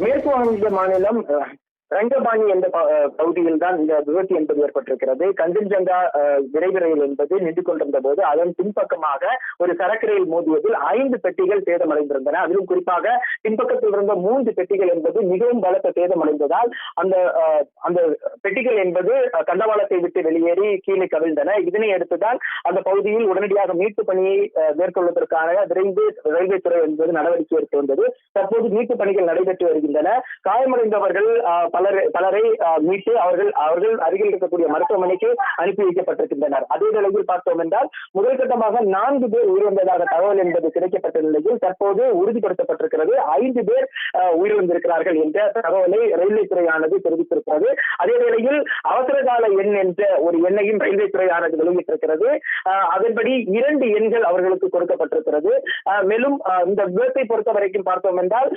மேற்கு வங்க மாநிலம் ரங்கபாணி என்ற பகுதியில் தான் இந்த விபத்து என்பது ஏற்பட்டிருக்கிறது. கஞ்சன்ஜங்கா விரைவு ரயில் என்பது நின்று கொண்டிருந்த போது அதன் பின்பக்கமாக ஒரு சரக்கு ரயில் மோதியதில் 5 பெட்டிகள் சேதமடைந்திருந்தன. அதிலும் குறிப்பாக பின்பக்கத்தில் இருந்த 3 பெட்டிகள் என்பது மிகவும் பலத்த சேதமடைந்ததால் அந்த அந்த பெட்டிகள் என்பது தண்டவாளத்தை விட்டு வெளியேறி கீழே கவிழ்ந்தன. இதனை அடுத்துதான் அந்த பகுதியில் உடனடியாக மீட்பு பணியை மேற்கொள்வதற்கான விரைந்து ரயில்வே துறை என்பது நடவடிக்கை எடுத்து வந்தது. தற்போது மீட்பு பணிகள் நடைபெற்று வருகின்றன. காயமடைந்தவர்கள் பலரை மீட்டு அவர்கள் அருகில் இருக்கக்கூடிய மருத்துவமனைக்கு அனுப்பி வைக்கப்பட்டிருக்கின்றனர். அதே நிலையில் பார்த்தோம் என்றால் முதல் கட்டமாக 4 பேர் உயிரிழந்ததாக தகவல் என்பது கிடைக்கப்பட்ட நிலையில் தற்போது உறுதிப்படுத்தப்பட்டிருக்கிறது 5 பேர் உயிரிழந்திருக்கிறார்கள் என்ற தகவலை ரயில்வே துறையானது தெரிவித்திருக்கிறது. அதே வேளையில் அவசர கால எண் என்ற ஒரு எண்ணையும் ரயில்வே துறையானது வெளியிட்டிருக்கிறது. அதன்படி 2 எண்கள் அவர்களுக்கு கொடுக்கப்பட்டிருக்கிறது. மேலும் இந்த விபத்தை பொறுத்த வரைக்கும் பார்த்தோம் என்றால்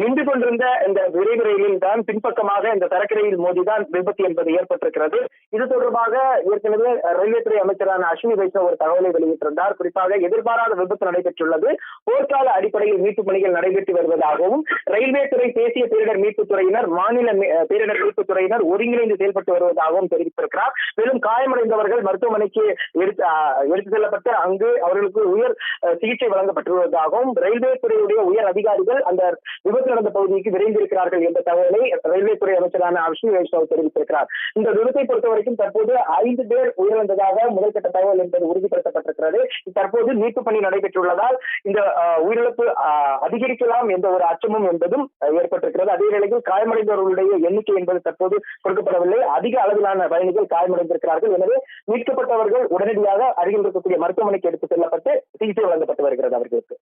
நின்று கொண்டிருந்த இந்த விரைவு ரயிலில் தான் பின்பக்கமாக இந்த சரக்கு ரயில் மோதிதான் விபத்து என்பது ஏற்பட்டிருக்கிறது. இது தொடர்பாக ஏற்கனவே ரயில்வே துறை அமைச்சரான அஸ்வினி வைஷ்ணவ் ஒரு தகவலை வெளியிட்டிருந்தார். குறிப்பாக எதிர்பாராத விபத்து நடைபெற்றுள்ளது. போர்க்கால அடிப்படையில் மீட்பு பணிகள் நடைபெற்று வருவதாகவும் ரயில்வே துறை தேசிய பேரிடர் மீட்புத் துறையினர் மாநில பேரிடர் மீட்புத் துறையினர் ஒருங்கிணைந்து செயல்பட்டு வருவதாகவும் தெரிவித்திருக்கிறார். மேலும் காயமடைந்தவர்கள் மருத்துவமனைக்கு எடுத்து செல்லப்பட்டு அங்கு அவர்களுக்கு உயர் சிகிச்சை வழங்கப்பட்டு வருவதாகவும் ரயில்வே துறையுடைய உயர் அதிகாரிகள் அந்த விபத்து நடந்த பகுதிக்கு விரைந்திருக்கிறார்கள் என்ற தகவலை ரயில்வே துறை அமைச்சரான அஸ்வினி வைஷ்ணவ் தெரிவித்திருக்கிறார். இந்த விபத்தை பொறுத்தவரைக்கும் தற்போது 5 பேர் உயிரிழந்ததாக முதல்கட்ட தகவல் என்பது உறுதிப்படுத்தப்பட்டிருக்கிறது. தற்போது மீட்பு பணி நடைபெற்றுள்ளதால் இந்த உயிரிழப்பு அதிகரிக்கலாம் என்ற ஒரு அச்சமும் என்பதும் ஏற்பட்டிருக்கிறது. அதே வேளையில் காயமடைந்தவர்களுடைய எண்ணிக்கை என்பது தற்போது கொடுக்கப்படவில்லை. அதிக அளவிலான பயணிகள் காயமடைந்திருக்கிறார்கள். எனவே மீட்கப்பட்டவர்கள் உடனடியாக அருகில் இருக்கக்கூடிய மருத்துவமனைக்கு எடுத்துச் செல்லப்பட்டு சிகிச்சை வழங்கப்பட்டு வருகிறது அவர்களுக்கு.